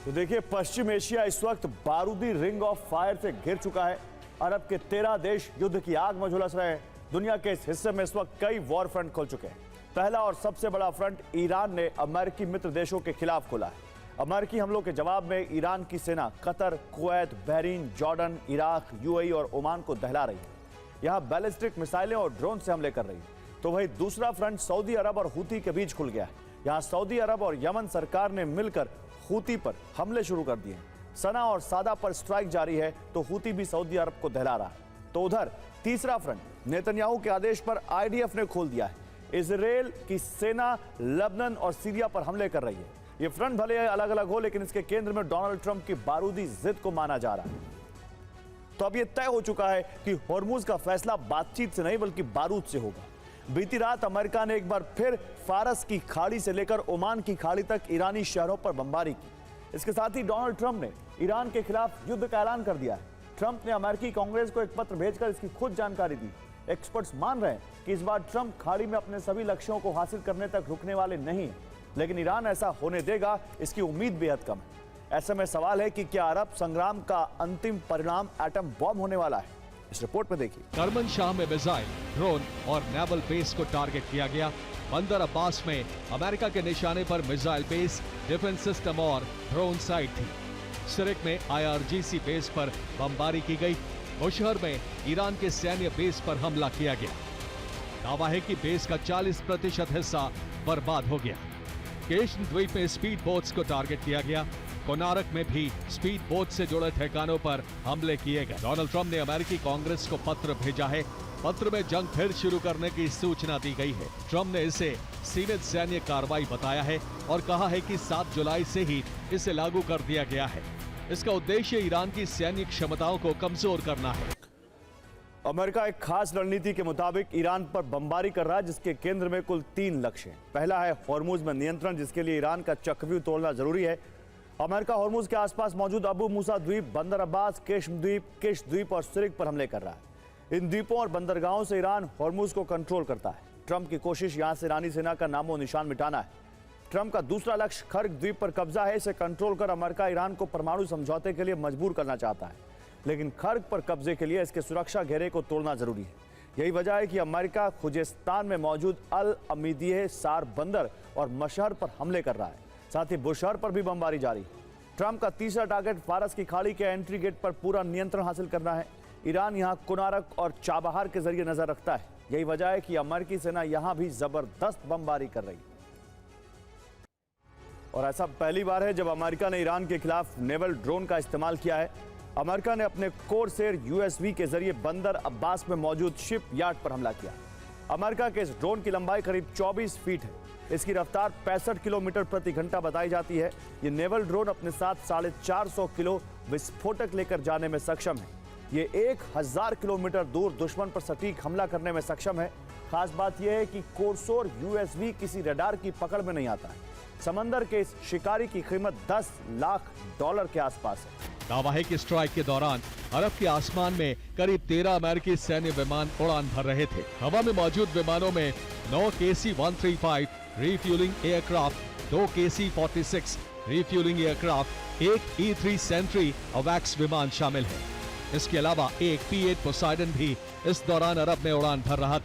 तो देखिए, पश्चिम एशिया इस वक्त बारूदी रिंग ऑफ फायर से घिर चुका है। अरब के 13 देश युद्ध की आग में झुलस रहे हैं। दुनिया के इस हिस्से में इस वक्त कई वॉर फ्रंट खुल चुके हैं। पहला और सबसे बड़ा फ्रंट ईरान ने अमेरिकी मित्र देशों के खिलाफ खोला है। अमेरिकी हमलों के जवाब में ईरान की सेना Qatar, Kuwait, Bahrain, Jordan, Iraq, UAE और ओमान को दहला रही है। यहां बैलिस्टिक मिसाइलें और ड्रोन से हमले कर रही है। तो वही दूसरा फ्रंट सऊदी अरब और हूती के बीच खुल गया है। यहां सऊदी अरब और यमन सरकार ने मिलकर हूती पर हमले शुरू कर दिए हैं। सना और सादा पर स्ट्राइक जारी है तो हूती भी सऊदी अरब को दहला रहा है। तो उधर तीसरा फ्रंट नेतन्याहू के आदेश पर आईडीएफ ने खोल दिया है। इजराइल की सेना लेबनान और सीरिया पर हमले कर रही है। ये फ्रंट भले अलग अलग हो, लेकिन इसके केंद्र में डोनाल्ड ट्रंप की बारूदी जिद को माना जा रहा है। तो अब यह तय हो चुका है कि होर्मुज का फैसला बातचीत से नहीं बल्कि बारूद से होगा। बीती रात अमेरिका ने एक बार फिर फारस की खाड़ी से लेकर ओमान की खाड़ी तक ईरानी शहरों पर बमबारी की। इसके साथ ही डोनाल्ड ट्रंप ने ईरान के खिलाफ युद्ध का ऐलान कर दिया है। ट्रंप ने अमेरिकी कांग्रेस को एक पत्र भेजकर इसकी खुद जानकारी दी। एक्सपर्ट्स मान रहे हैं कि इस बार ट्रंप खाड़ी में अपने सभी लक्ष्यों को हासिल करने तक रुकने वाले नहीं हैं, लेकिन ईरान ऐसा होने देगा, इसकी उम्मीद बेहद कम है। ऐसे में सवाल है कि क्या अरब संग्राम का अंतिम परिणाम एटम बॉम्ब होने वाला है? इस रिपोर्ट में देखिए। करमनशाह में मिसाइल, ड्रोन और नेवल बेस को टारगेट किया गया। बंदर अब्बास में अमेरिका के निशाने पर मिसाइल बेस, डिफेंस सिस्टम और ड्रोन साइट थी। सिरिक में IRGC बेस पर बमबारी की गई। बुशहर में ईरान के सैन्य बेस पर हमला किया गया। दावा है कि बेस का 40% हिस्सा बर्बाद हो गया। केशन द्वीप में स्पीड बोट्स को टारगेट किया गया। कोनारक में भी स्पीड बोट से जुड़े ठिकानों पर हमले किए गए। डोनाल्ड ट्रंप ने अमेरिकी कांग्रेस को पत्र भेजा है। पत्र में जंग फिर शुरू करने की सूचना दी गई है। ट्रंप ने इसे सीमित सैन्य कार्रवाई बताया है और कहा है कि 7 जुलाई से ही इसे लागू कर दिया गया है। इसका उद्देश्य ईरान की सैन्य क्षमताओं को कमजोर करना है। अमेरिका एक खास रणनीति के मुताबिक ईरान पर बमबारी कर रहा है, जिसके केंद्र में कुल 3 लक्ष्य हैं। पहला है होर्मुज में नियंत्रण, जिसके लिए ईरान का चक्रव्यूह तोड़ना जरूरी है। अमेरिका होर्मुज के आसपास मौजूद अबू मूसा द्वीप, बंदर अब्बास, किश द्वीप और सिरिक पर हमले कर रहा है। इन द्वीपों और बंदरगाहों से ईरान होर्मुज को कंट्रोल करता है। ट्रंप की कोशिश यहां से ईरानी सेना का नामो निशान मिटाना है। ट्रंप का दूसरा लक्ष्य खर्ग द्वीप पर कब्जा है। इसे कंट्रोल कर अमेरिका ईरान को परमाणु समझौते के लिए मजबूर करना चाहता है, लेकिन खर्ग पर कब्जे के लिए इसके सुरक्षा घेरे को तोड़ना जरूरी है। यही वजह है कि अमेरिका खुजेस्तान में मौजूद अल अमीदिये सार बंदर और मशहर पर हमले कर रहा है। साथ ही बुशहर पर भी बमबारी जारी है। ट्रंप का तीसरा टारगेट फारस की खाड़ी के एंट्री गेट पर पूरा नियंत्रण हासिल करना है। ईरान यहां कोनारक और चाबहार के जरिए नजर रखता है। यही वजह है कि अमेरिकी सेना यहां भी जबरदस्त बमबारी कर रही है। और ऐसा पहली बार है जब अमेरिका ने ईरान के खिलाफ नेवल ड्रोन का इस्तेमाल किया है। अमेरिका ने अपने कोरसेर USV के जरिए बंदर अब्बास में मौजूद शिप यार्ड पर हमला किया। अमेरिका के इस ड्रोन की लंबाई करीब 24 फीट है। इसकी रफ्तार 65 किलोमीटर प्रति घंटा बताई जाती है। ये नेवल ड्रोन अपने साथ 450 किलो विस्फोटक लेकर जाने में सक्षम है। ये 1000 किलोमीटर दूर दुश्मन पर सटीक हमला करने में सक्षम है। खास बात यह है कि कोरसोर USV किसी रडार की पकड़ में नहीं आता है। समंदर के इस शिकारी की कीमत $10 लाख के आसपास है। दावा है कि स्ट्राइक के दौरान अरब के आसमान में करीब 13 अमेरिकी सैन्य विमान उड़ान भर रहे थे। हवा में मौजूद विमानों में 9 KC-135 refuelling aircraft, 2 KC-46 refuelling aircraft, 1 E-3 Sentry अवैक्स विमान शामिल है। इसके अलावा एक P-8 पोसाइडन भी इस दौरान अरब में उड़ान भर रहा था।